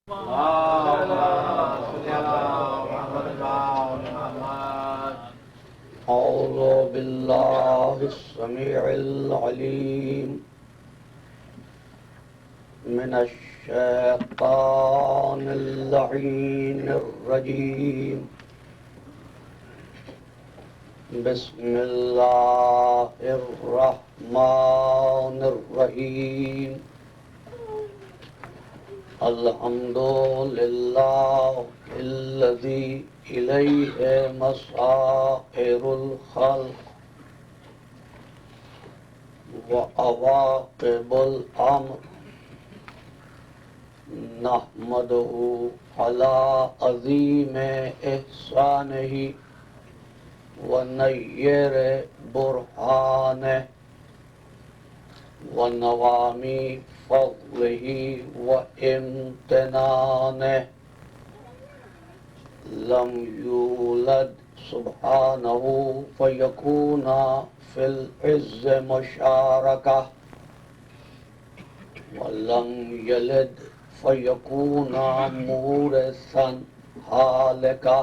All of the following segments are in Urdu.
أعوذ بالله السميع العليم من الشيطان اللعين الرجيم بسم الله الرحمن الرحيم الحمد لله الذي إليه مصائر الخلق وعواقب الأمر نحمده على عظيم إحسانه ونير برهانه ونوامي فضله وامتنانه لم يولد سبحانه فيكون في العز مشاركة ولم يلد فيكون مورثا هالكة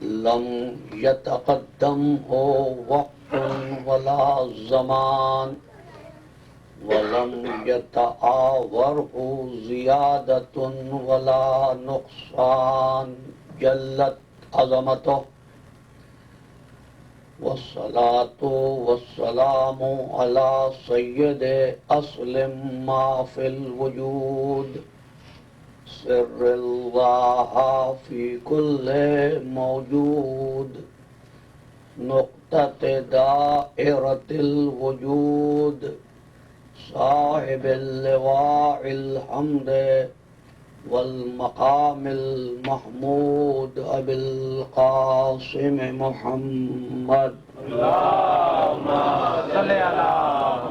لم يتقدمه وقت ولا زمان ولم يتعاوره زيادة ولا نقصان جلت عظمته والصلاة والسلام على سيد أصل ما في الوجود سر الله في كل موجود نقطة دائرة الوجود صاحب اللواء الحمد والمقام المحمود أبي القاسم محمد اللهم صل على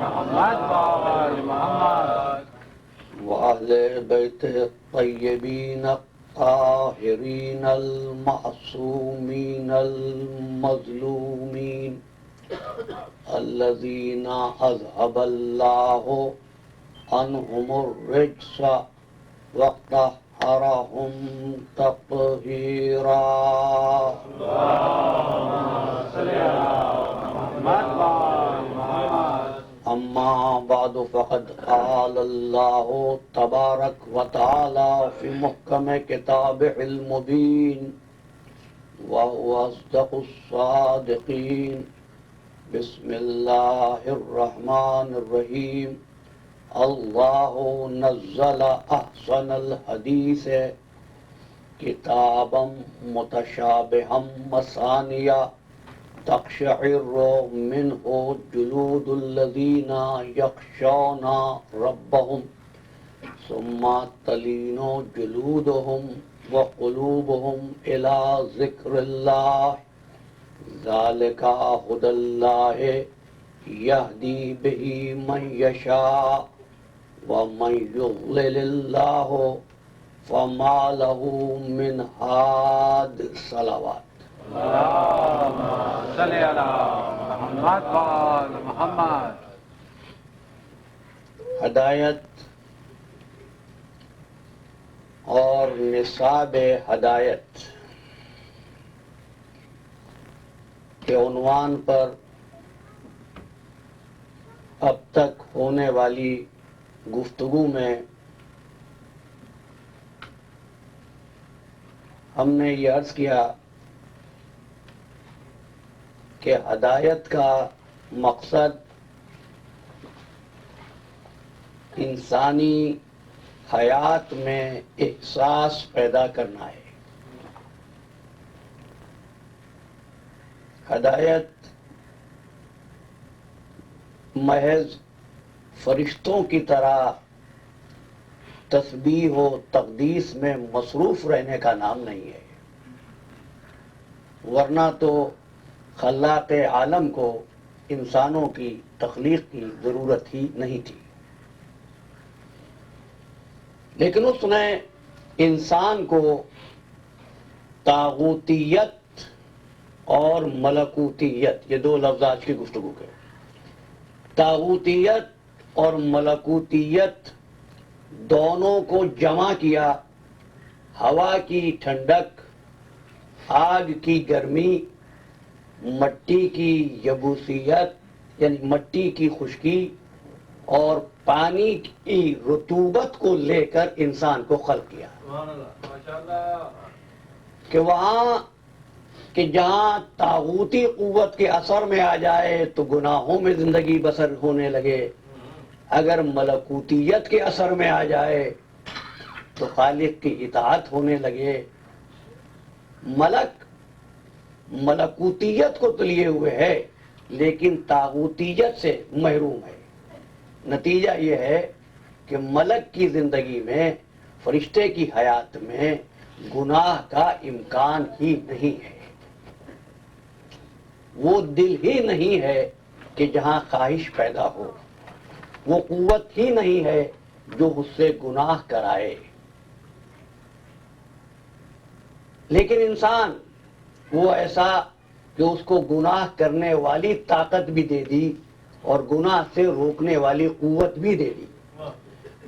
محمد وآل محمد وأهل بيته الطيبين الطاهرين المعصومين المظلومين الذين أذهب الله عنهم الرجس وطهرهم تطهيرا اللهم صل على محمد وآل محمد أما بعد فقد قال الله تبارك وتعالى في محكم كتابه المبين وهو أصدق الصادقين بسم الله الرحمن الرحيم الله نزل أحسن الحديث كتابا متشابها مثانيا تقشعر منه جلود الذين يخشون ربهم ثم تلين جلودهم وقلوبهم إلى ذكر الله ذلك هدى الله يهدي به من يشاء ومن يضلل الله فما له من هاد صلوات اللهم صل على محمد وآل محمد ہدایت اور نصاب ہدایت کے عنوان پر اب تک ہونے والی گفتگو میں ہم نے یہ عرض کیا کہ ہدایت کا مقصد انسانی حیات میں احساس پیدا کرنا ہے. ہدایت محض فرشتوں کی طرح تسبیح و تقدیس میں مصروف رہنے کا نام نہیں ہے، ورنہ تو خلاق عالم کو انسانوں کی تخلیق کی ضرورت ہی نہیں تھی. لیکن اس نے انسان کو طاغوتیت اور ملکوتیت، یہ دو لفظ آج کی گفتگو کے، طاغوتیت اور ملکوتیت دونوں کو جمع کیا، ہوا کی ٹھنڈک، آگ کی گرمی، مٹی کی یبوسیت یعنی مٹی کی خشکی اور پانی کی رطوبت کو لے کر انسان کو خلق کیا کہ جہاں طاغوتی قوت کے اثر میں آ جائے تو گناہوں میں زندگی بسر ہونے لگے، اگر ملکوتیت کے اثر میں آ جائے تو خالق کی اطاعت ہونے لگے۔ ملکوتیت کو تو لیے ہوئے ہے لیکن طاغوتیت سے محروم ہے۔ نتیجہ یہ ہے کہ ملک کی زندگی میں، فرشتے کی حیات میں گناہ کا امکان ہی نہیں ہے، وہ دل ہی نہیں ہے کہ جہاں خواہش پیدا ہو، وہ قوت ہی نہیں ہے جو اس سے گناہ کرائے۔ لیکن انسان وہ ایسا کہ اس کو گناہ کرنے والی طاقت بھی دے دی اور گناہ سے روکنے والی قوت بھی دے دی۔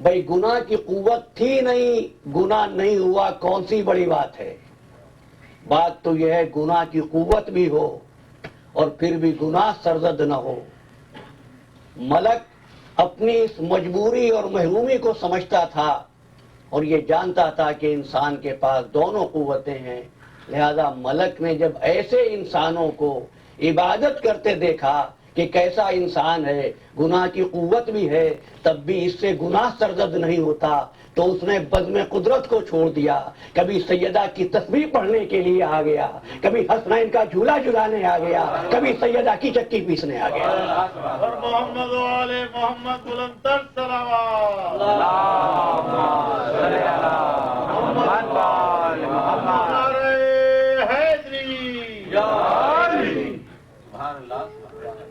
بھئی گناہ کی قوت تھی نہیں، گناہ نہیں ہوا، کون سی بڑی بات ہے؟ بات تو یہ ہے گناہ کی قوت بھی ہو اور پھر بھی گناہ سرزد نہ ہو۔ ملک اپنی اس مجبوری اور محرومی کو سمجھتا تھا اور یہ جانتا تھا کہ انسان کے پاس دونوں قوتیں ہیں، لہذا ملک نے جب ایسے انسانوں کو عبادت کرتے دیکھا کہ کیسا انسان ہے، گناہ کی قوت بھی ہے تب بھی اس سے گناہ سرزد نہیں ہوتا، تو اس نے بزم قدرت کو چھوڑ دیا، کبھی سیدہ کی تسبیح پڑھنے کے لیے آ گیا، کبھی حسنین کا جھولا جھلانے آ گیا، کبھی سیدہ کی چکی پیسنے آ گیا۔ اور محمد و آل محمد بلندتر صلوات۔ محمد وآل محمد۔ نعرہ حیدری۔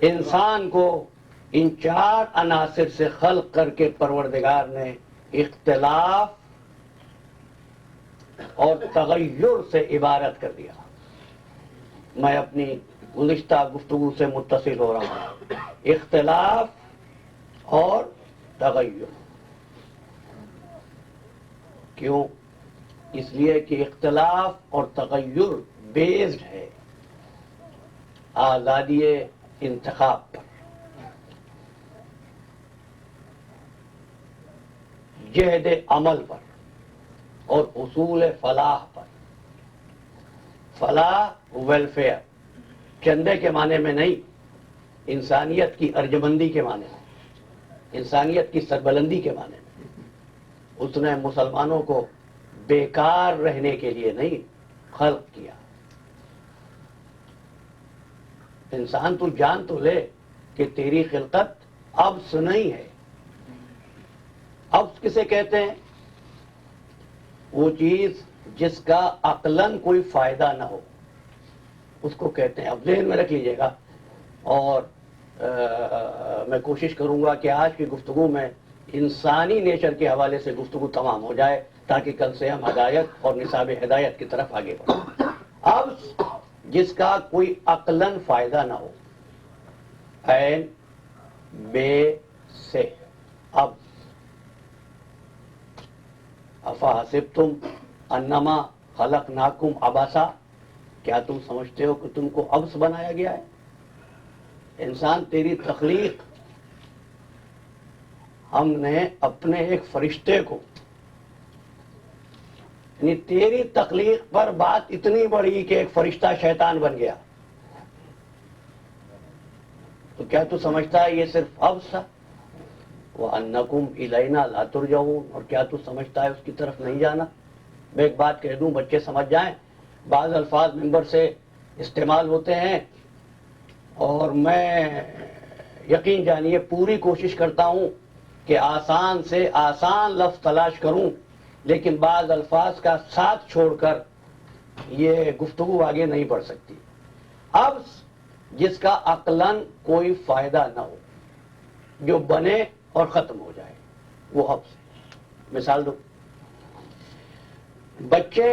انسان کو ان چار عناصر سے خلق کر کے پروردگار نے اختلاف اور تغیر سے عبارت کر دیا۔ میں اپنی گزشتہ گفتگو سے متصل ہو رہا ہوں، اختلاف اور تغیر۔ کیوں؟ اس لیے کہ اختلاف اور تغیر بیسڈ ہے آزادی انتخاب پر، جہد عمل پر اور اصول فلاح پر۔ فلاح ویلفیئر، چندے کے معنی میں نہیں، انسانیت کی ارجمندی کے معنی میں، انسانیت کی سربلندی کے معنی میں۔ اس نے مسلمانوں کو بیکار رہنے کے لیے نہیں خلق کیا۔ انسان تو جان تو لے کہ تیری خلقت ابس نہیں ہے۔ ابس کسے کہتے ہیں؟ وہ چیز جس کا عقلاً کوئی فائدہ نہ ہو، اس کو کہتے ہیں۔ اب ذہن میں رکھ لیجئے گا، اور میں کوشش کروں گا کہ آج کی گفتگو میں انسانی نیچر کے حوالے سے گفتگو تمام ہو جائے تاکہ کل سے ہم ہدایت اور نصاب ہدایت کی طرف آگے بڑھیں۔ اب جس کا کوئی عقلاً فائدہ نہ ہو، عین بے سے، اب افحسبتم انما خلقناکم عبثا، کیا تم سمجھتے ہو کہ تم کو عبث بنایا گیا ہے؟ انسان، تیری تخلیق ہم نے اپنے ایک فرشتے کو، یعنی تیری تخلیق پر بات اتنی بڑی کہ ایک فرشتہ شیطان بن گیا، تو کیا تو سمجھتا ہے یہ صرف عبث تھا؟ وَأَنَّكُمْ إِلَيْنَا لَا تُرْجَعُونَ، اور کیا تو سمجھتا ہے اس کی طرف نہیں جانا؟ میں ایک بات کہہ دوں، بچے سمجھ جائیں، بعض الفاظ ممبر سے استعمال ہوتے ہیں اور میں یقین جانیے پوری کوشش کرتا ہوں کہ آسان سے آسان لفظ تلاش کروں، لیکن بعض الفاظ کا ساتھ چھوڑ کر یہ گفتگو آگے نہیں بڑھ سکتی۔ اب جس کا عقلاً کوئی فائدہ نہ ہو، جو بنے اور ختم ہو جائے، وہ حبس۔ مثال دو، بچے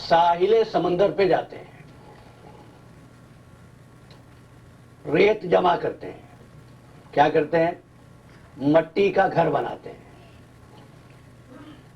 ساحل سمندر پہ جاتے ہیں، ریت جمع کرتے ہیں، کیا کرتے ہیں؟ مٹی کا گھر بناتے ہیں،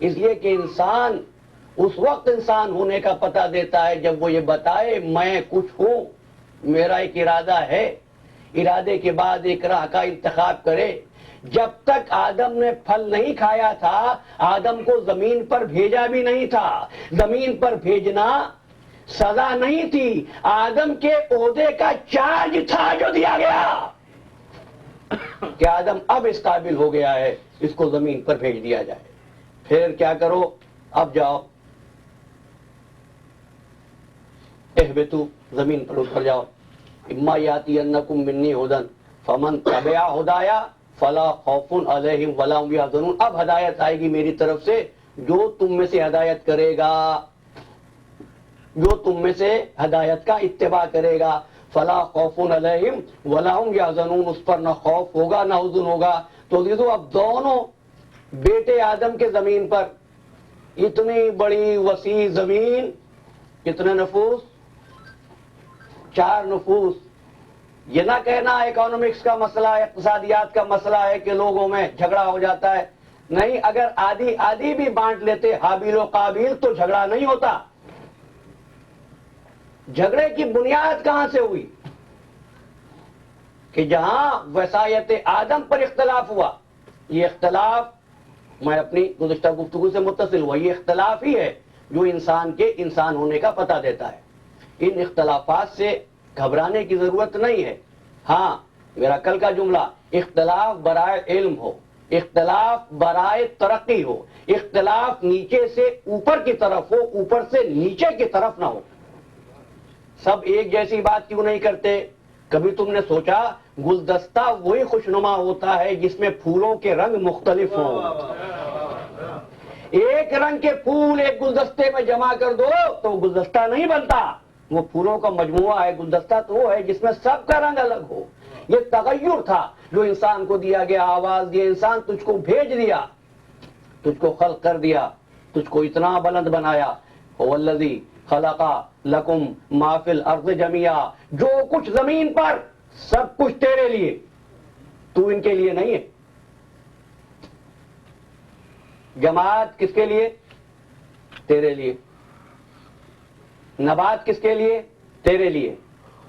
اس لیے کہ انسان اس وقت انسان ہونے کا پتہ دیتا ہے جب وہ یہ بتائے میں کچھ ہوں، میرا ایک ارادہ ہے، ارادے کے بعد ایک راہ کا انتخاب کرے۔ جب تک آدم نے پھل نہیں کھایا تھا آدم کو زمین پر بھیجا بھی نہیں تھا، زمین پر بھیجنا سزا نہیں تھی، آدم کے عہدے کا چارج تھا جو دیا گیا کہ آدم اب اس قابل ہو گیا ہے، اس کو زمین پر بھیج دیا جائے۔ پھر کیا کرو؟ اب جاؤ، اہبطوا، زمین پر اتر جاؤ، اما یاتینکم منی ھدی فمن تبع ھدایا فلا خوف علیہم ولا هم یحزنون۔ اب ہدایت آئے گی میری طرف سے، جو تم میں سے ہدایت کرے گا، جو تم میں سے ہدایت کا اتباع کرے گا، فلا خوف علیہم ولا هم یحزنون، اس پر نہ خوف ہوگا نہ حزن ہوگا۔ تو دیکھو اب دونوں بیٹے آدم کے زمین پر، اتنی بڑی وسیع زمین، کتنے نفوس؟ 4 نفوس۔ یہ نہ کہنا اکنامکس کا مسئلہ ہے، اقتصادیات کا مسئلہ ہے کہ لوگوں میں جھگڑا ہو جاتا ہے، نہیں، اگر آدھی آدھی بھی بانٹ لیتے حابیل و قابیل تو جھگڑا نہیں ہوتا۔ جھگڑے کی بنیاد کہاں سے ہوئی؟ کہ جہاں وصایت آدم پر اختلاف ہوا، یہ اختلاف میں اپنی گزشتہ گفتگو سے متصل ہوا، یہ اختلاف ہی ہے جو انسان کے انسان ہونے کا پتہ دیتا ہے۔ ان اختلافات سے گھبرانے کی ضرورت نہیں ہے۔ ہاں، میرا کل کا جملہ، اختلاف برائے علم ہو، اختلاف برائے ترقی ہو، اختلاف نیچے سے اوپر کی طرف ہو، اوپر سے نیچے کی طرف نہ ہو۔ سب ایک جیسی بات کیوں نہیں کرتے؟ کبھی تم نے سوچا گلدستہ وہی خوشنما ہوتا ہے جس میں پھولوں کے رنگ مختلف ہوں۔ ایک رنگ کے پھول ایک گلدستے میں جمع کر دو تو گلدستہ نہیں بنتا، وہ پھولوں کا مجموعہ ہے۔ گلدستہ تو وہ ہے جس میں سب کا رنگ الگ ہو۔ یہ تغیر تھا جو انسان کو دیا گیا، آواز دی، انسان تجھ کو بھیج دیا، تجھ کو خلق کر دیا، تجھ کو اتنا بلند بنایا۔ هو الذی خلق لکم ما فی الارض جميعا، جو کچھ زمین پر سب کچھ تیرے لیے، تو ان کے لیے نہیں ہے۔ جماعت کس کے لیے؟ تیرے لیے۔ نبات کس کے لیے؟ تیرے لیے۔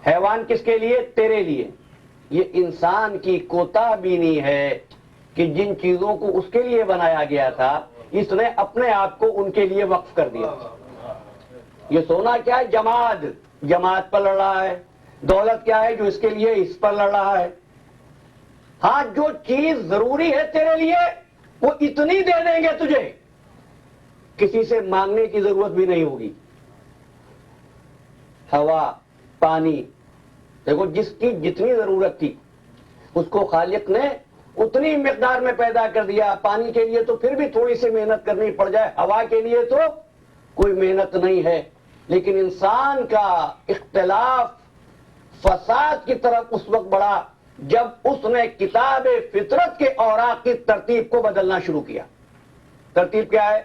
حیوان کس کے لیے؟ تیرے لیے۔ یہ انسان کی کوتا بینی ہے کہ جن چیزوں کو اس کے لیے بنایا گیا تھا اس نے اپنے آپ کو ان کے لیے وقف کر دیا۔ یہ سونا کیا ہے؟ جماد، جماعت پر لڑ رہا ہے۔ دولت کیا ہے؟ جو اس کے لیے اس پر لڑ رہا ہے۔ ہاں، جو چیز ضروری ہے تیرے لیے وہ اتنی دے دیں گے تجھے، کسی سے مانگنے کی ضرورت بھی نہیں ہوگی۔ ہوا، پانی، دیکھو جس کی جتنی ضرورت تھی اس کو خالق نے اتنی مقدار میں پیدا کر دیا۔ پانی کے لیے تو پھر بھی تھوڑی سی محنت کرنی پڑ جائے، ہوا کے لیے تو کوئی محنت نہیں ہے۔ لیکن انسان کا اختلاف فساد کی طرف اس وقت بڑھا جب اس نے کتاب فطرت کے اوراق کی ترتیب کو بدلنا شروع کیا۔ ترتیب کیا ہے؟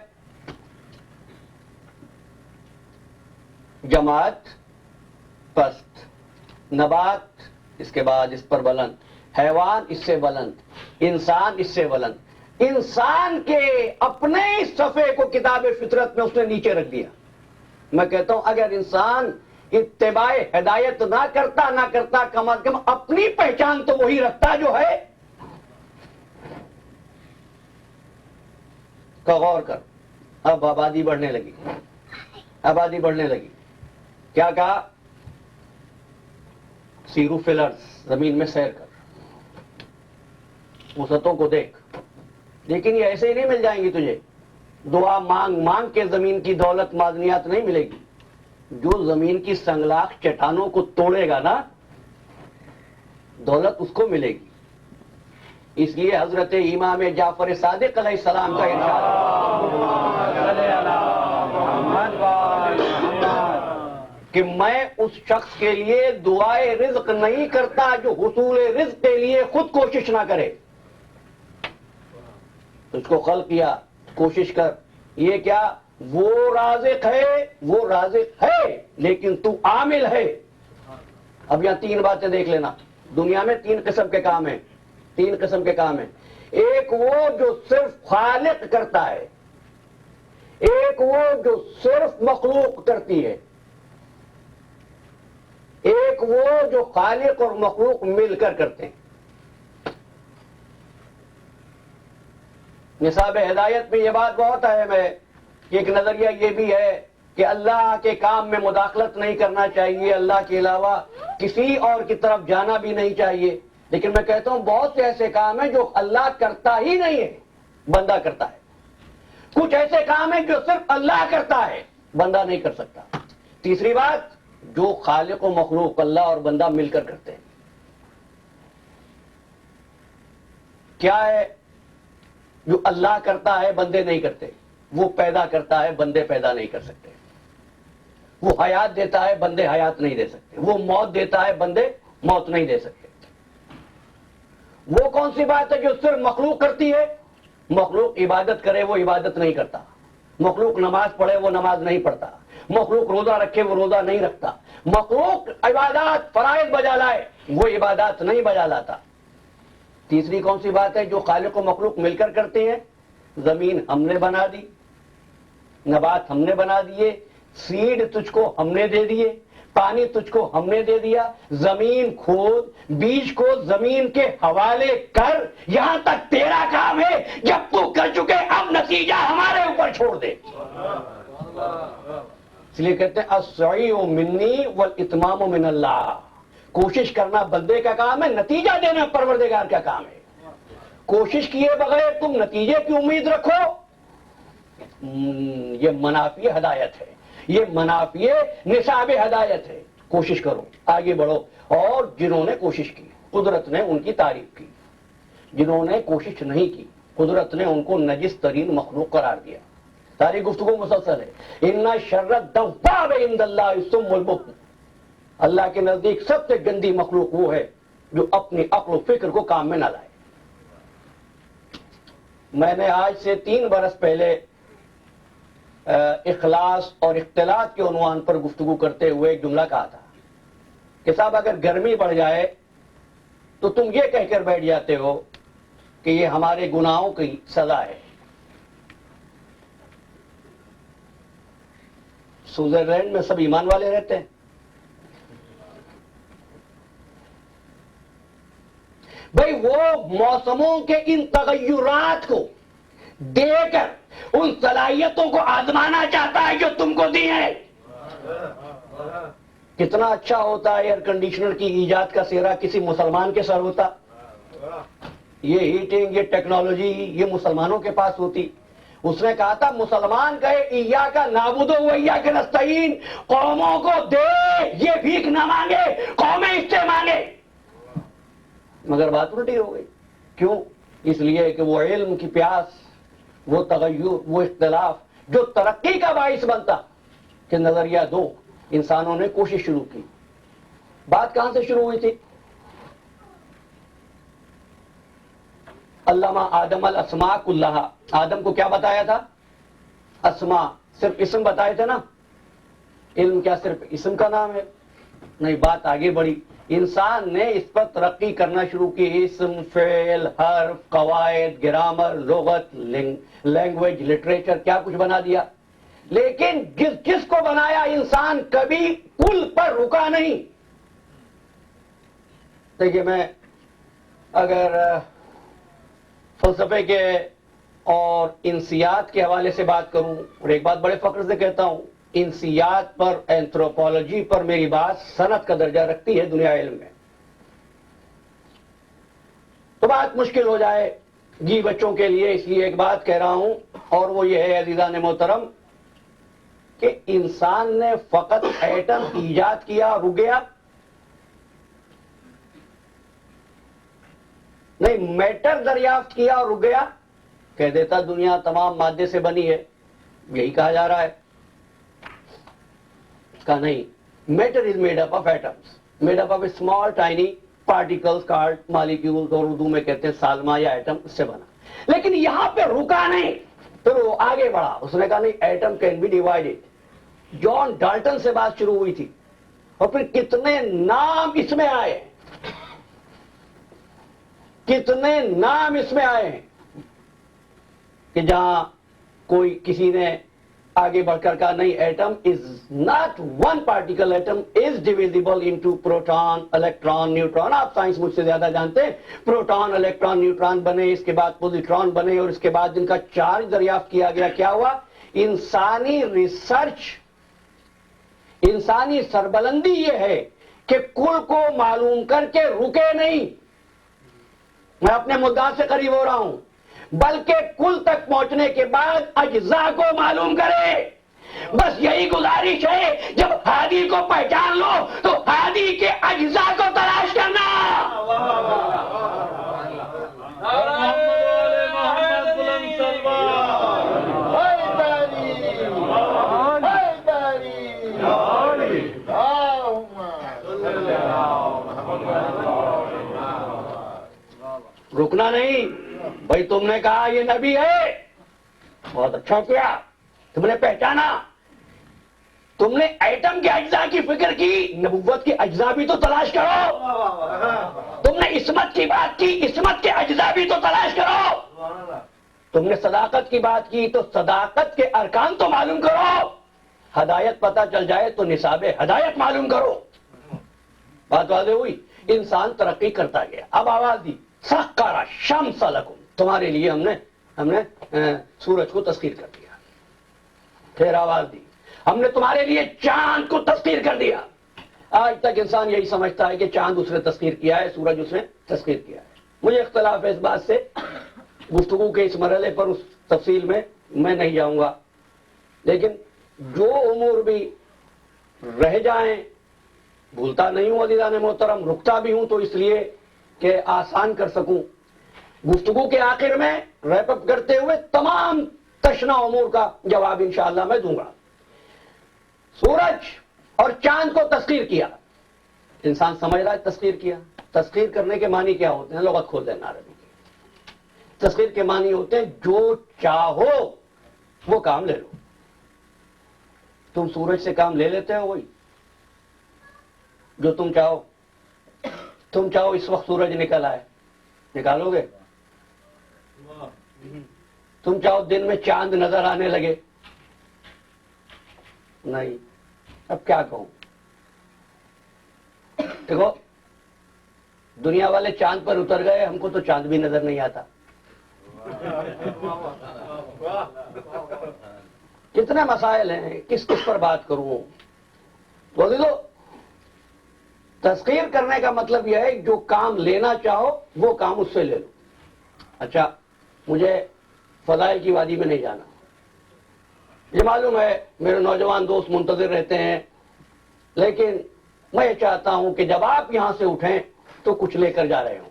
جماعت پست، نبات اس کے بعد اس پر بلند، حیوان اس سے بلند، انسان اس سے بلند۔ انسان کے اپنے صفحے کو کتاب فطرت میں اس نے نیچے رکھ دیا۔ میں کہتا ہوں اگر انسان اتباع ہدایت نہ کرتا کم از کم اپنی پہچان تو وہی رکھتا جو ہے۔ کا غور کر، اب آبادی بڑھنے لگی، آبادی بڑھنے لگی، کیا کہا؟ سیرو فی الارض، زمین میں سیر کر، وسعتوں کو دیکھ۔ لیکن یہ ایسے ہی نہیں مل جائیں گی تجھے، دعا مانگ مانگ کے زمین کی دولت معدنیات نہیں ملے گی۔ جو زمین کی سنگلاخ چٹانوں کو توڑے گا نا، دولت اس کو ملے گی۔ اس لیے حضرت امام جعفر صادق علیہ السلام کا ارشاد کہ میں اس شخص کے لیے دعائے رزق نہیں کرتا جو حصول رزق کے لیے خود کوشش نہ کرے۔ اس کو خلق کیا، کوشش کر۔ یہ کیا؟ وہ رازق ہے، وہ رازق ہے لیکن تو عامل ہے۔ اب یہاں 3 باتیں دیکھ لینا۔ دنیا میں 3 قسم کے کام ہیں، 3 قسم کے کام ہیں۔ ایک وہ جو صرف خالق کرتا ہے، ایک وہ جو صرف مخلوق کرتی ہے، ایک وہ جو خالق اور مخلوق مل کر کرتے ہیں۔ نصاب ہدایت میں یہ بات بہت اہم ہے کہ ایک نظریہ یہ بھی ہے کہ اللہ کے کام میں مداخلت نہیں کرنا چاہیے، اللہ کے علاوہ کسی اور کی طرف جانا بھی نہیں چاہیے، لیکن میں کہتا ہوں بہت سے ایسے کام ہیں جو اللہ کرتا ہی نہیں ہے، بندہ کرتا ہے۔ کچھ ایسے کام ہیں جو صرف اللہ کرتا ہے، بندہ نہیں کر سکتا۔ تیسری بات، جو خالق و مخلوق اللہ اور بندہ مل کر کرتے ہیں۔ کیا ہے؟ جو اللہ کرتا ہے بندے نہیں کرتے، وہ پیدا کرتا ہے بندے پیدا نہیں کر سکتے، وہ حیات دیتا ہے بندے حیات نہیں دے سکتے، وہ موت دیتا ہے بندے موت نہیں دے سکتے۔ وہ کون سی بات ہے جو صرف مخلوق کرتی ہے؟ مخلوق عبادت کرے وہ عبادت نہیں کرتا، مخلوق نماز پڑھے وہ نماز نہیں پڑھتا، مخلوق روزہ رکھے وہ روزہ نہیں رکھتا، مخلوق عبادات فرائض بجا لائے وہ عبادات نہیں بجا لاتا۔ تیسری کون سی بات ہے جو خالق و مخلوق مل کر کرتے ہیں؟ زمین ہم نے بنا دی، نبات ہم نے بنا دیے، سیڈ تجھ کو ہم نے دے دیے، پانی تجھ کو ہم نے دے دیا، زمین کھود، بیج کو زمین کے حوالے کر، یہاں تک تیرا کام ہے، جب تو کر چکے اب نتیجہ ہمارے اوپر چھوڑ دے۔ اس لیے کہتے ہیں السعی منی والاتمام من اللہ، کوشش کرنا بندے کا کام ہے، نتیجہ دینا پروردگار کا کام ہے۔ کوشش کیے بغیر تم نتیجے کی امید رکھو، یہ منافی ہدایت ہے، یہ منافی نصاب ہدایت ہے۔ کوشش کرو، آگے بڑھو۔ اور جنہوں نے کوشش کی قدرت نے ان کی تعریف کی، جنہوں نے کوشش نہیں کی قدرت نے ان کو نجس ترین مخلوق قرار دیا۔ ساری گفتگو مسلسل ہے۔ ان شر الدواب عند اللہ الصم البکم، اللہ کے نزدیک سب سے گندی مخلوق وہ ہے جو اپنی عقل و فکر کو کام میں نہ لائے۔ میں نے آج سے 3 برس پہلے اخلاص اور اختلاط کے عنوان پر گفتگو کرتے ہوئے ایک جملہ کہا تھا کہ صاحب اگر گرمی بڑھ جائے تو تم یہ کہہ کر بیٹھ جاتے ہو کہ یہ ہمارے گناہوں کی سزا ہے۔ سوئٹزرلینڈ میں سب ایمان والے رہتے ہیں۔ بھئی وہ موسموں کے ان تغیرات کو دے کر ان صلاحیتوں کو آزمانا چاہتا ہے جو تم کو دی ہے۔ کتنا اچھا ہوتا ہے ایئر کنڈیشنر کی ایجاد کا سہرا کسی مسلمان کے سر ہوتا، یہ ہیٹنگ، یہ ٹیکنالوجی یہ مسلمانوں کے پاس ہوتی۔ اس نے کہا تھا مسلمان کہے ایاک نعبد و ایاک نستعین، قوموں کو دے، یہ بھیک نہ مانگے، قومیں اس سے مانگے۔ مگر بات الٹی ہو گئی۔ کیوں؟ اس لیے کہ وہ علم کی پیاس، وہ تغیر، وہ اختلاف جو ترقی کا باعث بنتا کہ نظریہ دو، انسانوں نے کوشش شروع کی۔ بات کہاں سے شروع ہوئی تھی؟ علامہ آدم الاسماء کلھا، آدم کو کیا بتایا تھا؟ اسماء، صرف اسم بتائے تھے نا۔ علم کیا صرف اسم کا نام ہے؟ نہیں، بات آگے بڑھی، انسان نے اس پر ترقی کرنا شروع کی، اسم، فعل، حرف، قواعد، گرامر، لغت، لینگویج، لٹریچر، کیا کچھ بنا دیا۔ لیکن جس کو بنایا انسان کبھی کل پر رکا نہیں۔ دیکھیے میں اگر فلسفے کے اور انسیات کے حوالے سے بات کروں، اور ایک بات بڑے فخر سے کہتا ہوں، انسیات پر، اینتھروپولوجی پر میری بات صنعت کا درجہ رکھتی ہے دنیا علم میں، تو بات مشکل ہو جائے جی بچوں کے لیے۔ اس لیے ایک بات کہہ رہا ہوں، اور وہ یہ ہے عزیزان محترم کہ انسان نے فقط ایٹم ایجاد کیا اور رک گیا؟ نہیں، میٹر دریافت کیا اور رک گیا؟ کہہ دیتا دنیا تمام مادے سے بنی ہے، یہی کہا جا رہا ہے۔ کا نہیں، matter is made up of atoms, made up of a small tiny particles card molecules, اور اردو میں کہتے ہیں سالمہ یا ایٹم، اس سے بنا۔ لیکن یہاں پہ رکا نہیں، پھر وہ آگے بڑھا، اس نے کہا نہیں، atom can be divided. John Dalton سے بات شروع ہوئی تھی، اور پھر کتنے نام اس میں آئے، کتنے نام اس میں آئے ہیں کہ جہاں کوئی کسی نے آگے بڑھ کر کہا نہیں، atom is not one particle, atom is divisible into proton electron neutron. آپ سائنس مجھ سے زیادہ جانتے ہیں. پروٹون الیکٹران نیوٹران بنے، اس کے بعد پوزیٹران بنے، اور اس کے بعد جن کا چارج دریافت کیا گیا. کیا ہوا؟ انسانی ریسرچ، انسانی سربلندی یہ ہے کہ کل کو معلوم کر کے رکے نہیں. میں اپنے مدعا سے قریب ہو رہا ہوں، بلکہ کل تک پہنچنے کے بعد اجزاء کو معلوم کرے. بس یہی گزارش ہے، جب ہادی کو پہچان لو تو ہادی کے اجزاء کو تلاش کرنا. محمد بلند سلمان. حیدری رکنا نہیں. بھائی تم نے کہا یہ نبی ہے، بہت اچھا کیا، تم نے پہچانا. تم نے ایٹم کے اجزاء کی فکر کی، نبوت کے اجزاء بھی تو تلاش کرو. تم نے عصمت کی بات کی، عصمت کے اجزاء بھی تو تلاش کرو. تم نے صداقت کی بات کی تو صداقت کے ارکان تو معلوم کرو. ہدایت پتہ چل جائے تو نصاب ہدایت معلوم کرو. بات واضح ہوئی. انسان ترقی کرتا گیا. اب آواز دی، سخر الشمس لکم، تمہارے لیے ہم نے سورج کو تسخیر کر دیا. پھر آواز دی، ہم نے تمہارے لیے چاند کو تسخیر کر دیا. آج تک انسان یہی سمجھتا ہے کہ چاند اس نے تسخیر کیا ہے، سورج اس نے تسخیر کیا ہے. مجھے اختلاف ہے اس بات سے. گفتگو کے اس مرحلے پر اس تفصیل میں نہیں جاؤں گا، لیکن جو امور بھی رہ جائیں، بھولتا نہیں ہوں عزیزان محترم، رکتا بھی ہوں تو اس لیے کہ آسان کر سکوں. گفتگو کے آخر میں ریپ اپ کرتے ہوئے تمام تشنا امور کا جواب انشاءاللہ میں دوں گا. سورج اور چاند کو تسخیر کیا. انسان سمجھ رہا ہے تسخیر کیا. تسخیر کرنے کے معنی کیا ہوتے ہیں؟ لغت کھول دینا عربی کی. تسخیر کے معنی ہوتے ہیں جو چاہو وہ کام لے لو. تم سورج سے کام لے لیتے ہو، وہی جو تم چاہو. تم چاہو اس وقت سورج نکل آئے، نکالو گے؟ تم چاہو دن میں چاند نظر آنے لگے، نہیں. اب کیا کہوں؟ دیکھو، دنیا والے چاند پر اتر گئے، ہم کو تو چاند بھی نظر نہیں آتا. کتنے مسائل ہیں، کس پر بات کروں. بولے تو تسخیر کرنے کا مطلب یہ ہے جو کام لینا چاہو وہ کام اس سے لے لو. اچھا، مجھے فضائل کی وادی میں نہیں جانا. یہ معلوم ہے میرے نوجوان دوست منتظر رہتے ہیں، لیکن میں یہ چاہتا ہوں کہ جب آپ یہاں سے اٹھیں تو کچھ لے کر جا رہے ہوں.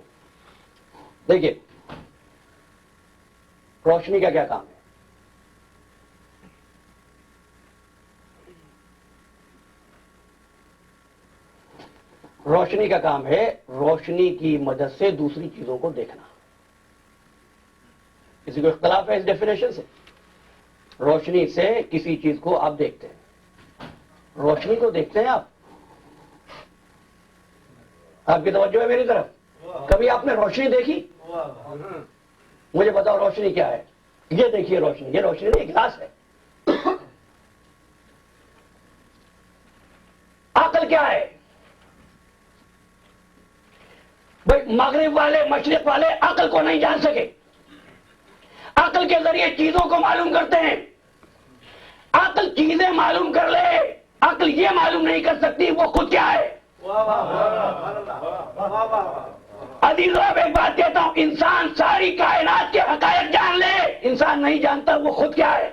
دیکھیے، روشنی کا کیا کام ہے؟ روشنی کا کام ہے روشنی کی مدد سے دوسری چیزوں کو دیکھنا. کسی کو اختلاف ہے اس ڈیفینیشن سے؟ روشنی سے کسی چیز کو آپ دیکھتے ہیں. روشنی کو دیکھتے ہیں آپ کی توجہ ہے میری طرف؟ کبھی آپ نے روشنی دیکھی؟ مجھے بتاؤ روشنی کیا ہے؟ یہ دیکھیے روشنی، یہ روشنی نہیں، گلاس ہے. عقل کیا ہے؟ بھائی مغرب والے مشرق والے عقل کو نہیں جان سکے. عقل کے ذریعے چیزوں کو معلوم کرتے ہیں. عقل چیزیں معلوم کر لے، عقل یہ معلوم نہیں کر سکتی وہ خود کیا ہے. عزیزو، اب ایک بات کہتا ہوں، انسان ساری کائنات کے حقائق جان لے، انسان نہیں جانتا وہ خود کیا ہے.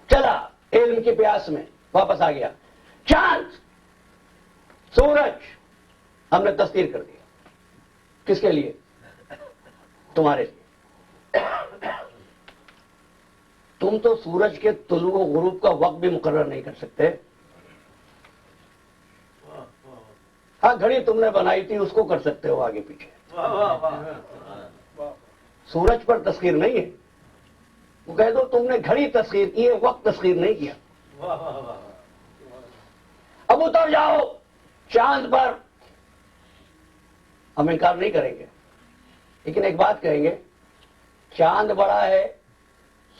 چلا علم کی پیاس میں واپس آ گیا. چاند، سورج ہم نے تسخیر کر دیا. کس کے لیے؟ تمہارے لیے. تم تو سورج کے طلوع و غروب کا وقت بھی مقرر نہیں کر سکتے. ہاں، گھڑی تم نے بنائی تھی، اس کو کر سکتے ہو آگے پیچھے. سورج پر تسخیر نہیں ہے. وہ کہہ دو تم نے گھڑی تسخیر کی ہے، وقت تسخیر نہیں کیا. اب اتر جاؤ چاند پر. ہم انکار نہیں کریں گے، لیکن ایک بات کہیں گے، چاند بڑا ہے،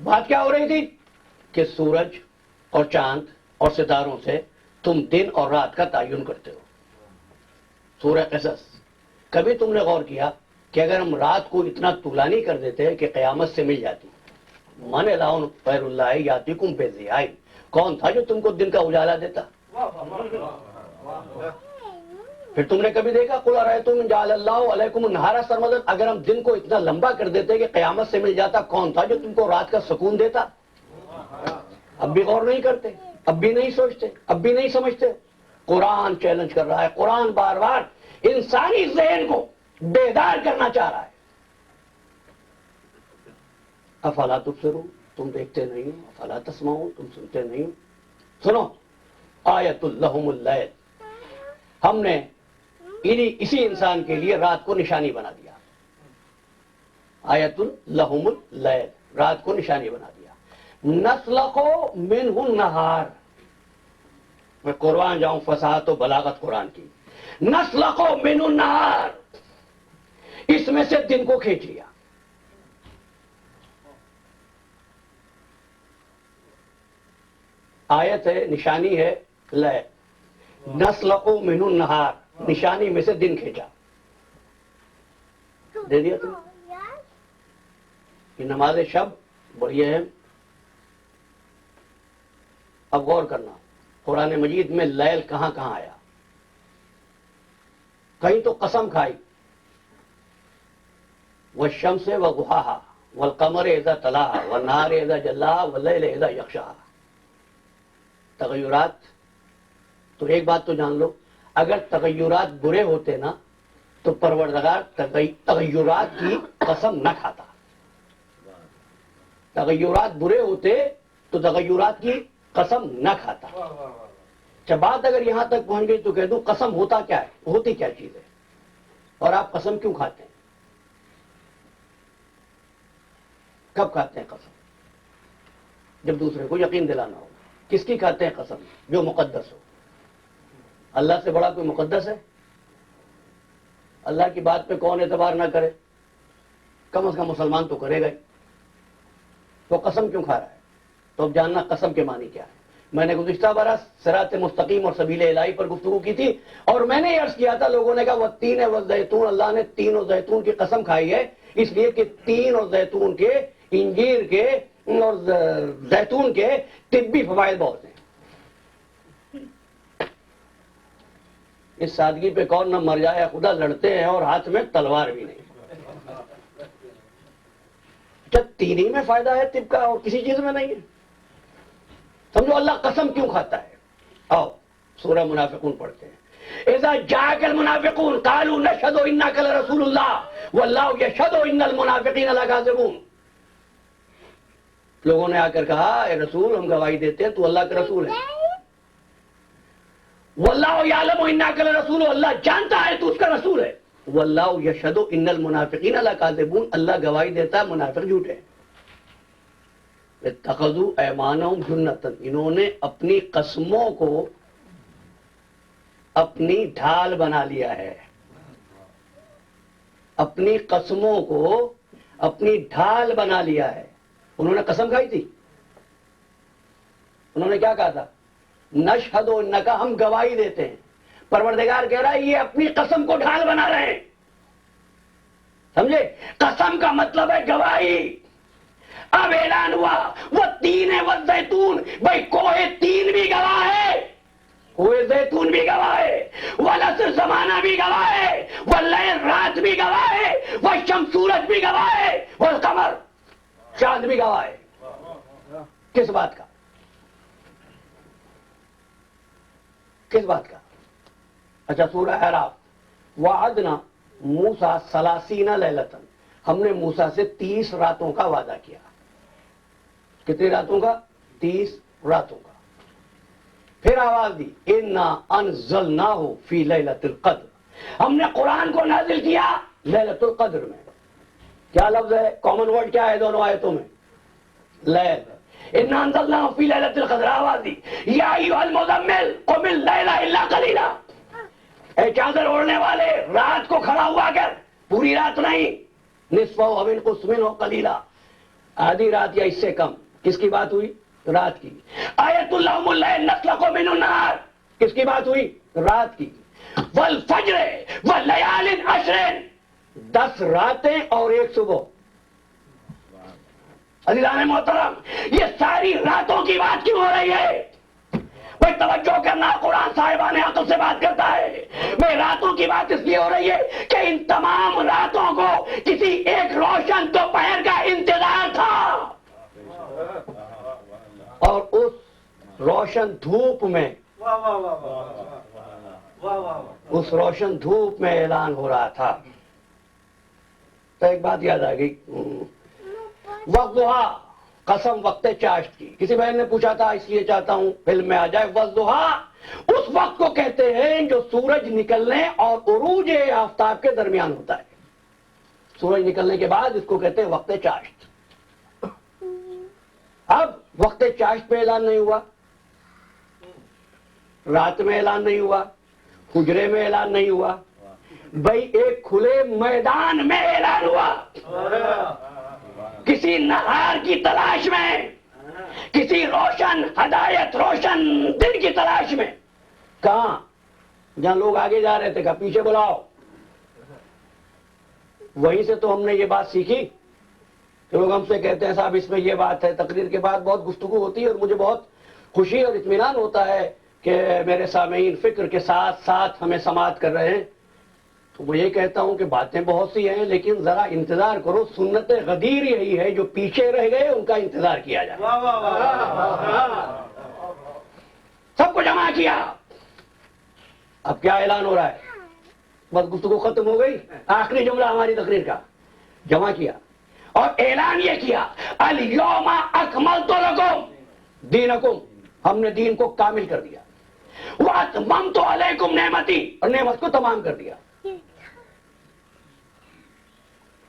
بات کیا ہو رہی تھی کہ سورج اور چاند اور ستاروں سے تم دن اور رات کا تعین کرتے ہو. سورہ قصص. کبھی تم نے غور کیا کہ اگر ہم رات کو اتنا طولانی کر دیتے کہ قیامت سے مل جاتی؟ من الہ غیر اللہ یاتیکم بضیاء. کون تھا جو تم کو دن کا اجالا دیتا؟ پھر تم نے کبھی دیکھا قل ارأیتم ان جعل اللہ علیکم النہار سرمدا؟ اگر ہم دن کو اتنا لمبا کر دیتے کہ قیامت سے مل جاتا، کون تھا جو تم کو رات کا سکون دیتا؟ اب بھی غور نہیں کرتے، اب بھی نہیں سوچتے، اب بھی نہیں سمجھتے. قرآن چیلنج کر رہا ہے، قرآن بار بار انسانی ذہن کو بیدار کرنا چاہ رہا ہے. افلا تبصرون، تم دیکھتے نہیں ہو؟ افلا تسمعون، تم سنتے نہیں ہو؟ سنو، آیت لہم اللیل، ہم نے اسی انسان کے لیے رات کو نشانی بنا دیا. آیت لہم اللیل، رات کو نشانی بنا دیا. نسلخ منہ النہار، میں قرآن جاؤں فصاحت و بلاغت قرآن کی. نسلخ منہ النہار، اس میں سے دن کو کھینچ لیا. آیت ہے، نشانی ہے لیل. نسلخ منہ النہار، نشانی میں سے دن کھینچا. دے دیا تم. یہ نماز شب بڑی اہم. اب غور کرنا، قرآن مجید میں لیل کہاں کہاں آیا؟ کہیں تو قسم کھائی، والشمس وضحاها والقمر اذا تلاها والنهار اذا جلاها واللیل اذا یغشاها. تغیرات. تو ایک بات تو جان لو، اگر تغیرات برے ہوتے نا تو پروردگار تغیرات کی قسم نہ کھاتا. تغیرات برے ہوتے تو تغیرات کی قسم نہ کھاتا. جب بات اگر یہاں تک پہنچ گئی تو کہہ دوں قسم ہوتا کیا ہے، ہوتی کیا چیز ہے، اور آپ قسم کیوں کھاتے ہیں؟ کب کھاتے ہیں قسم؟ جب دوسرے کو یقین دلانا ہو. کس کی کھاتے ہیں قسم؟ جو مقدس ہو. اللہ سے بڑا کوئی مقدس ہے؟ اللہ کی بات پہ کون اعتبار نہ کرے؟ کم از کم مسلمان تو کرے گا ہی. تو قسم کیوں کھا رہا ہے؟ تو اب جاننا قسم کے معنی کیا ہے. میں نے گزشتہ برس صراط مستقیم اور سبیل الہی پر گفتگو کی تھی، اور میں نے یہ عرض کیا تھا، لوگوں نے کہا والتین والزیتون، اللہ نے تین اور زیتون کی قسم کھائی ہے اس لیے کہ تین اور زیتون کے، انجیر کے اور زیتون کے طبی فوائد بہت ہیں. اس سادگی پہ کون نہ مر جائے خدا، لڑتے ہیں اور ہاتھ میں تلوار بھی نہیں. جب تین ہی میں فائدہ ہے طب کا اور کسی چیز میں نہیں ہے، سمجھو اللہ قسم کیوں کھاتا ہے. آؤ سورہ منافقون پڑھتے ہیں. اذا جاءك المنافقون قالوا نشهد انك لرسول الله والله يشهد ان المنافقين لكاذبون. لوگوں نے آ کر کہا اے رسول ہم گواہی دیتے ہیں تو اللہ کا رسول ہے. واللہ یعلم انک لرسول، اللہ جانتا ہے تو اس کا رسول ہے. واللہ یشہد ان المنافقین لکاذبون، اللہ گواہی دیتا ہے منافق جھوٹے ہیں. اتخذوا ایمانہم جنۃ، انہوں نے اپنی قسموں کو اپنی ڈھال بنا لیا ہے. اپنی قسموں کو اپنی ڈھال بنا لیا ہے. انہوں نے قسم کھائی تھی، انہوں نے کیا کہا تھا؟ نشہد انک، ہم گواہی دیتے ہیں. پروردگار کہہ رہا ہے یہ اپنی قسم کو ڈھال بنا رہے ہیں. سمجھے؟ قسم کا مطلب ہے گواہی. اب اعلان ہوا وہ تین والزیتون، بھائی کوہ تین بھی گواہ ہے، کوہ زیتون بھی گواہ ہے، والعصر زمانہ بھی گواہ ہے، واللیل رات بھی گواہ ہے، والشمس سورج بھی گواہ ہے، والقمر چاند بھی گواہ ہے. کس بات کا؟ کس بات کا؟ اچھا سورہ اعراف، وعدنا موسیٰ 30 لیلۃ، ہم نے موسیٰ سے 30 راتوں کا وعدہ کیا. کتنی راتوں کا؟ 30 راتوں کا. پھر آواز دی انا انزلناہ فی لیلۃ القدر، ہم نے قرآن کو نازل کیا لیلۃ القدر میں. کیا لفظ ہے؟ کامن ورڈ کیا ہے دونوں آیتوں میں؟ لیل. انا انزلناہ فی لیلۃ القدر. آواز دی یا ایھا المزمل قم اللیل الا قلیلا، اے چادر اوڑھنے والے رات کو کھڑا ہوا کر، پوری رات نہیں. نصفہ او انقص منہ قلیلا، آدھی رات یا اس سے کم. کس کی بات ہوئی؟ رات کی. آیت اللہم اللیل نسلخ من النہار. کس کی بات ہوئی؟ رات کی. والفجر واللیال عشر. 10 راتیں اور 1 صبح. عزیزان محترم، یہ ساری راتوں کی بات کیوں ہو رہی ہے؟ بھائی توجہ کرنا، قرآن صاحبان عقل سے بات کرتا ہے. میں راتوں کی بات اس لیے ہو رہی ہے کہ ان تمام راتوں کو کسی ایک روشن دوپہر کا انتظار تھا، اور اس روشن دھوپ میں اعلان ہو رہا تھا. تو ایک بات یاد آ گئی، وضحیٰ، قسم وقت چاشت کی. کسی بہن نے پوچھا تھا، اس لیے چاہتا ہوں فلم میں آ جائے. وضحیٰ اس وقت کو کہتے ہیں جو سورج نکلنے اور عروج آفتاب کے درمیان ہوتا ہے. سورج نکلنے کے بعد اس کو کہتے ہیں وقت چاشت. اب وقت چاشت پہ اعلان نہیں ہوا، رات میں اعلان نہیں ہوا، حجرے میں اعلان نہیں ہوا، بھائی ایک کھلے میدان میں اعلان ہوا. کسی نہار کی تلاش میں، کسی روشن ہدایت، روشن دن کی تلاش میں. کہاں؟ جہاں لوگ آگے جا رہے تھے، کہا پیچھے بلاؤ. وہیں سے تو ہم نے یہ بات سیکھی کہ لوگ ہم سے کہتے ہیں صاحب اس میں یہ بات ہے. تقریر کے بعد بہت گفتگو ہوتی ہے اور مجھے بہت خوشی اور اطمینان ہوتا ہے کہ میرے سامعین فکر کے ساتھ ساتھ ہمیں سماعت کر رہے ہیں. تو میں یہ کہتا ہوں کہ باتیں بہت سی ہیں، لیکن ذرا انتظار کرو. سنت غدیر یہی ہے، جو پیچھے رہ گئے ان کا انتظار کیا جائے. سب کو جمع کیا. اب کیا اعلان ہو رہا ہے؟ بس گفتگو ختم ہو گئی. آخری جملہ ہماری تقریر کا، جمع کیا اور اعلان یہ کیا، الیوم اکملت لکم دینکم. ہم نے دین کو کامل کر دیا. واتممت علیکم نعمتی، اور نعمت کو تمام کر دیا.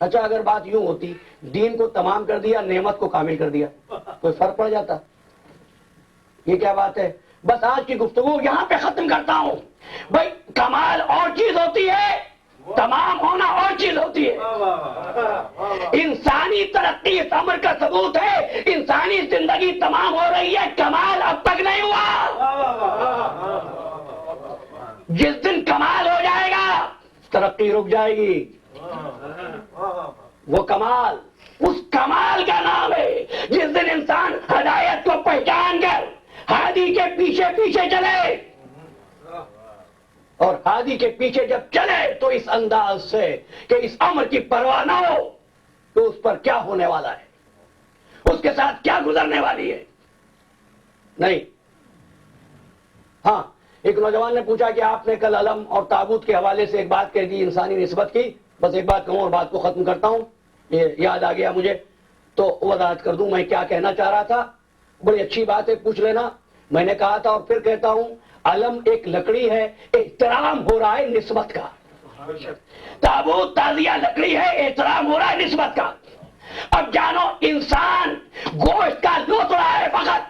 اچھا اگر بات یوں ہوتی، دین کو تمام کر دیا، نعمت کو کامل کر دیا، کوئی فرق پڑ جاتا؟ یہ کیا بات ہے؟ بس آج کی گفتگو یہاں پہ ختم کرتا ہوں. بھائی کمال اور چیز ہوتی ہے، تمام ہونا اور چیز ہوتی ہے. انسانی ترقی اس امر کا ثبوت ہے. انسانی زندگی تمام ہو رہی ہے، کمال اب تک نہیں ہوا. جس دن کمال ہو جائے گا ترقی رک جائے گی. وہ کمال، اس کمال کا نام ہے جس دن انسان ہدایت کو پہچان کر ہادی کے پیچھے پیچھے چلے. اور ہادی کے پیچھے جب چلے تو اس انداز سے کہ اس امر کی پرواہ نہ ہو تو اس پر کیا ہونے والا ہے، اس کے ساتھ کیا گزرنے والی ہے. نہیں. ہاں، ایک نوجوان نے پوچھا کہ آپ نے کل علم اور تابوت کے حوالے سے ایک بات کہہ دی، انسانی نسبت کی. بس ایک بات کہوں اور بات کو ختم کرتا ہوں. یہ یاد آ گیا مجھے تو وضاحت کر دوں میں کیا کہنا چاہ رہا تھا. بڑی اچھی بات ہے، پوچھ لینا. میں نے کہا تھا اور پھر کہتا ہوں، علم ایک لکڑی ہے، احترام ہو رہا ہے نسبت کا. تابوت تعزیہ لکڑی ہے، احترام ہو رہا ہے نسبت کا. اب جانو انسان گوشت کا لوٹ رہا ہے، فقط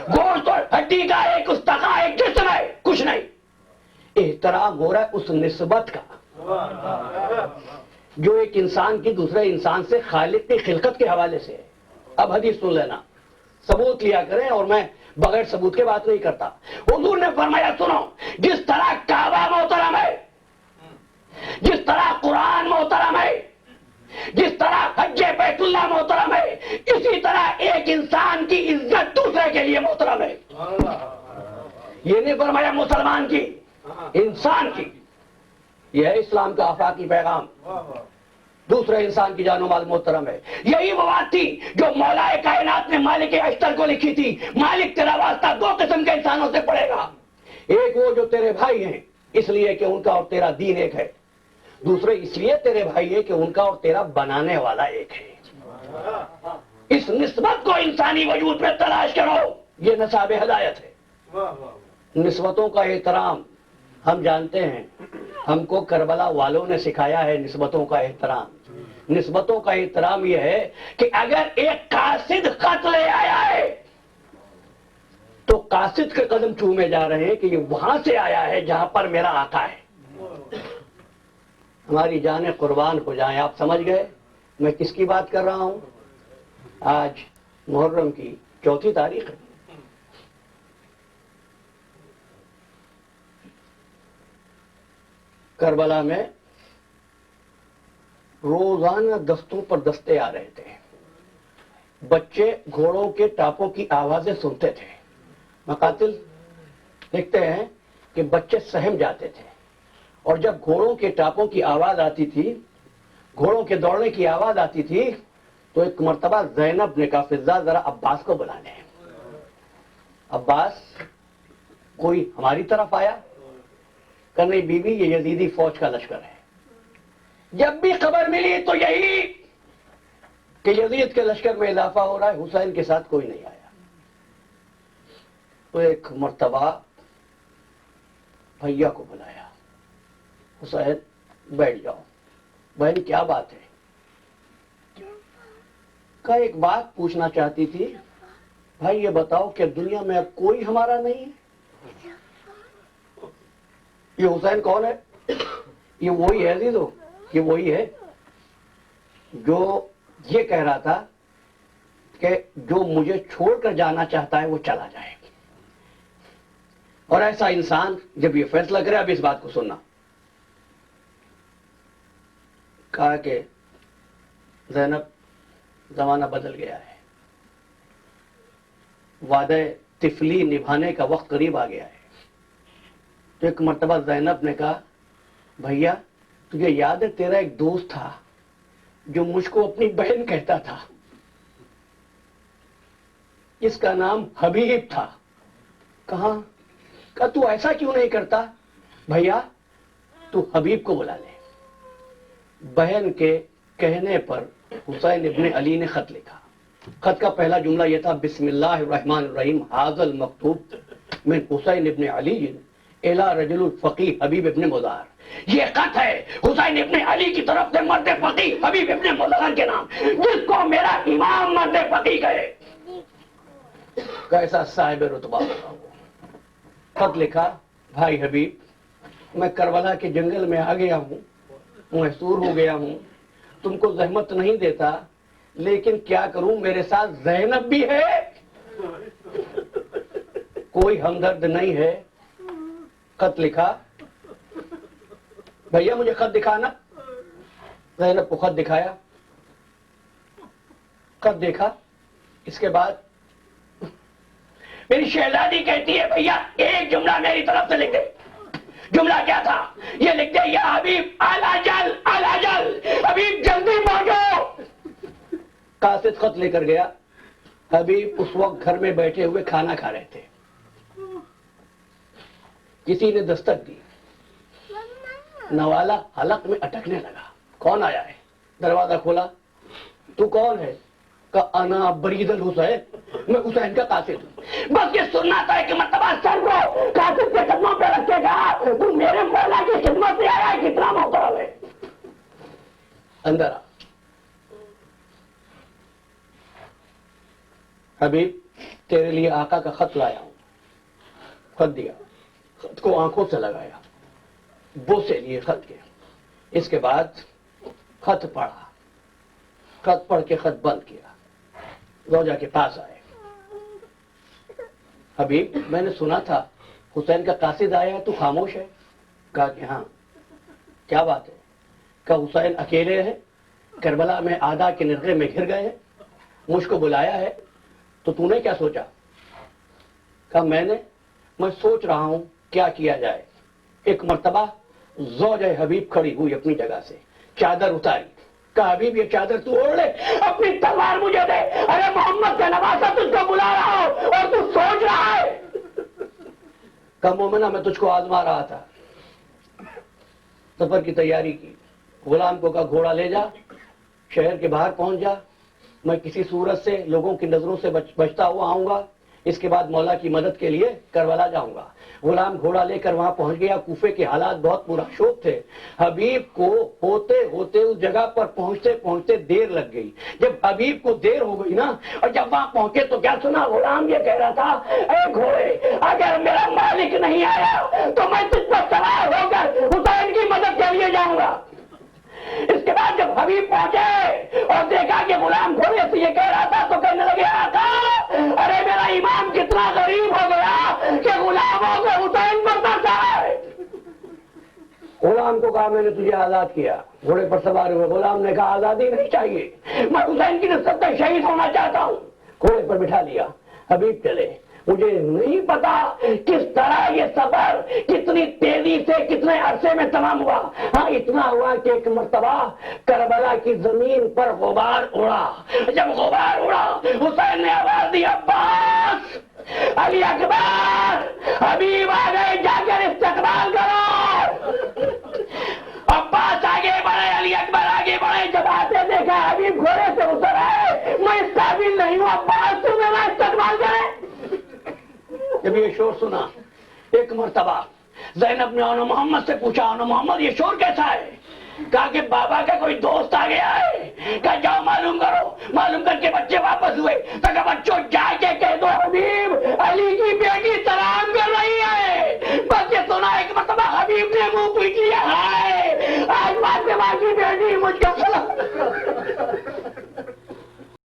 گوشت اور ہڈی کا ایک استخا، ایک جسم ہے، کچھ نہیں. احترام ہو رہا ہے اس نسبت کا جو ایک انسان کی دوسرے انسان سے خالق کی خلقت کے حوالے سے ہے. اب حدیث سن لینا، ثبوت لیا کریں، اور میں بغیر ثبوت کے بات نہیں کرتا. حضور نے فرمایا سنو، جس طرح کعبہ محترم ہے، جس طرح قرآن محترم ہے، جس طرح حج بیت اللہ محترم ہے، اسی طرح ایک انسان کی عزت دوسرے کے لیے محترم ہے. یہ نہیں فرمایا مسلمان کی، انسان کی. یہ ہے اسلام کا آفاقی پیغام. دوسرے انسان کی جان و مال محترم ہے. یہی وہ بات تھی جو مولا کائنات نے مالک اشتر کو لکھی تھی. مالک تیرا واسطہ 2 قسم کے انسانوں سے پڑے گا. ایک وہ جو تیرے بھائی ہیں اس لیے کہ ان کا اور تیرا دین ایک ہے. دوسرے اس لیے تیرے بھائی ہے کہ ان کا اور تیرا بنانے والا ایک ہے. اس نسبت کو انسانی وجود میں تلاش کرو. یہ نصاب ہدایت ہے. نسبتوں کا احترام ہم جانتے ہیں، ہم کو کربلا والوں نے سکھایا ہے نسبتوں کا احترام. نسبتوں کا احترام یہ ہے کہ اگر ایک قاصد خط لے آیا ہے تو قاصد کے قدم چومے جا رہے ہیں کہ یہ وہاں سے آیا ہے جہاں پر میرا آقا ہے. ہماری جانیں قربان ہو جائیں. آپ سمجھ گئے میں کس کی بات کر رہا ہوں؟ آج محرم کی 4 تاریخ ہے. کربلا میں روزانہ دستوں پر دستے آ رہے تھے. بچے گھوڑوں کے ٹاپوں کی آوازیں سنتے تھے. مقاتل لکھتے ہیں کہ بچے سہم جاتے تھے، اور جب گھوڑوں کے ٹاپوں کی آواز آتی تھی، گھوڑوں کے دوڑنے کی آواز آتی تھی، تو ایک مرتبہ زینب نے کہا فضہ ذرا عباس کو بلا لیں. عباس کوئی ہماری طرف آیا کہ نہیں بیوی، یہ یزیدی فوج کا لشکر ہے. جب بھی خبر ملی تو یہی کہ یزید کے لشکر میں اضافہ ہو رہا ہے، حسین کے ساتھ کوئی نہیں آیا. تو ایک مرتبہ بھیا کو بلایا، حسین بیٹھ جاؤ. بہن کیا بات ہے؟ کہ ایک بات پوچھنا چاہتی تھی. بھائی یہ بتاؤ کہ دنیا میں اب کوئی ہمارا نہیں ہے؟ یہ حسین کون ہے؟ یہ وہی ہے عزیزو، یہ وہی ہے جو یہ کہہ رہا تھا کہ جو مجھے چھوڑ کر جانا چاہتا ہے وہ چلا جائے. اور ایسا انسان جب یہ فیصلہ کرے، اب اس بات کو سننا. کہا کہ زینب زمانہ بدل گیا ہے، وعدہ طفلی نبھانے کا وقت قریب آ گیا ہے. تو ایک مرتبہ زینب نے کہا بھیا تجھے یاد ہے تیرا ایک دوست تھا جو مجھ کو اپنی بہن کہتا تھا، اس کا نام حبیب تھا. کہاں؟ کہ تو ایسا کیوں نہیں کرتا بھیا، تو حبیب کو بلا لے. بہن کے کہنے پر حسین ابن علی نے خط لکھا. خط کا پہلا جملہ یہ تھا بسم اللہ الرحمن الرحیم ھذا المکتوب من حسین ابن علی الی رجل الفقیہ حبیب ابن مظاہر. یہ خط ہے حسین ابن علی کی طرف سے مرد فقیہ حبیب ابن مظاہر کے نام، جس کو میرا امام مرد فقیہ کہے. کیسا صاحب رتبہ ہوگا وہ. خط لکھا بھائی حبیب میں کربلا کے جنگل میں آ گیا ہوں، محصور ہو گیا ہوں، تم کو زحمت نہیں دیتا، لیکن کیا کروں میرے ساتھ زینب بھی ہے، کوئی ہمدرد نہیں ہے. خط لکھا بھیا مجھے خط دکھانا. زینب کو خط دکھایا، خط دیکھا. اس کے بعد میری شہزادی کہتی ہے بھیا ایک جملہ میری طرف سے لکھ دے. جملہ کیا تھا؟ یہ لکھ دے یا حبیب العجل العجل، حبیب جلدی پہنچو. قاصد خط لے کر گیا. حبیب اس وقت گھر میں بیٹھے ہوئے کھانا کھا رہے تھے. کسی نے دستک دی. نوالا حلق میں اٹکنے لگا. کون آیا ہے؟ دروازہ کھولا. تو کون ہے؟ کہا انا برید الحسین، میں حسین کا قاصد ہوں. بس یہ سننا تھا کہ مرتبہ سر کو قاصد کے قدموں پہ رکھے گا. تو میرے مولا کی خدمت سے آیا ہے، کتنا محترم ہے. اندر آ. حبیب تیرے لیے آقا کا خط لایا ہوں. خط دیا. خط کو آنکھوں سے لگایا، بوسے لیے خط کے. اس کے بعد خط پڑھا. خط پڑھ کے خط بند کیا. زوجہ کے پاس آئے. حبیب میں نے سنا تھا حسین کا قاصد آیا ہے، تو خاموش ہے. کہا کہ ہاں. کیا بات ہے؟ کہا حسین اکیلے ہیں، کربلا میں آدھا کے نرغے میں گھر گئے ہیں، مجھ کو بلایا ہے. تو تو نے کیا سوچا؟ کہا میں سوچ رہا ہوں کیا کیا جائے. ایک مرتبہ زوجہ حبیب کھڑی ہوئی اپنی جگہ سے، چادر اتاری. کہا حبیب یہ چادر تو اوڑھ لے، اپنی تلوار مجھے دے. ارے محمد کا نواسا تجھ کو بلا رہا ہو اور تو سوچ رہا ہے. کہا مومنہ میں تجھ کو آزما رہا تھا. سفر کی تیاری کی. غلام کو کہا گھوڑا لے جا، شہر کے باہر پہنچ جا، میں کسی صورت سے لوگوں کی نظروں سے بچتا ہوا آؤں گا. اس کے بعد مولا کی مدد کے لیے کربلا جاؤں گا. غلام گھوڑا لے کر وہاں پہنچ گیا. کوفے کے حالات بہت پراشوب تھے. حبیب کو ہوتے ہوتے اس جگہ پر پہنچتے پہنچتے دیر لگ گئی. جب حبیب کو دیر ہو گئی نا، اور جب وہاں پہنچے تو کیا سنا؟ غلام یہ کہہ رہا تھا اے گھوڑے اگر میرا مالک نہیں آیا تو میں تجھ پر سوار ہو کر حسین کی مدد کے لیے جاؤں گا. اس کے بعد جب حبیب پہنچے اور دیکھا کہ غلام گھوڑے سے یہ کہہ رہا تھا تو کہنے لگے آقا ارے میرا ایمان کتنا غریب ہو گیا کہ غلاموں کو حسین پر ترسا ہے۔ غلام کو کہا میں نے تجھے آزاد کیا، گھوڑے پر سوار ہوئے، غلام نے کہا آزادی نہیں چاہیے، میں حسین کی نصرت میں شہید ہونا چاہتا ہوں۔ گھوڑے پر بٹھا لیا، حبیب چلے۔ مجھے نہیں پتا کس طرح یہ سفر کتنی تیزی سے کتنے عرصے میں تمام ہوا، ہاں اتنا ہوا کہ ایک مرتبہ کربلا کی زمین پر غبار اڑا۔ جب غبار اڑا حسین نے آواز دی عباس، علی اکبر، حبیب آ گئے، جا کر استقبال کرو۔ عباس آگے بڑھے، علی اکبر آگے بڑھے، جب آتے دیکھا حبیب گھوڑے سے اتر آئے، میں اس قابل نہیں ہوں عباس تو میرا استقبال کرے۔ جب یہ شور سنا ایک مرتبہ زینب نے انو محمد سے پوچھا، انو محمد یہ شور کیسا ہے؟ کہا کہ بابا کا کوئی دوست آ گیا ہے۔ کہا جاؤ معلوم کرو، معلوم کر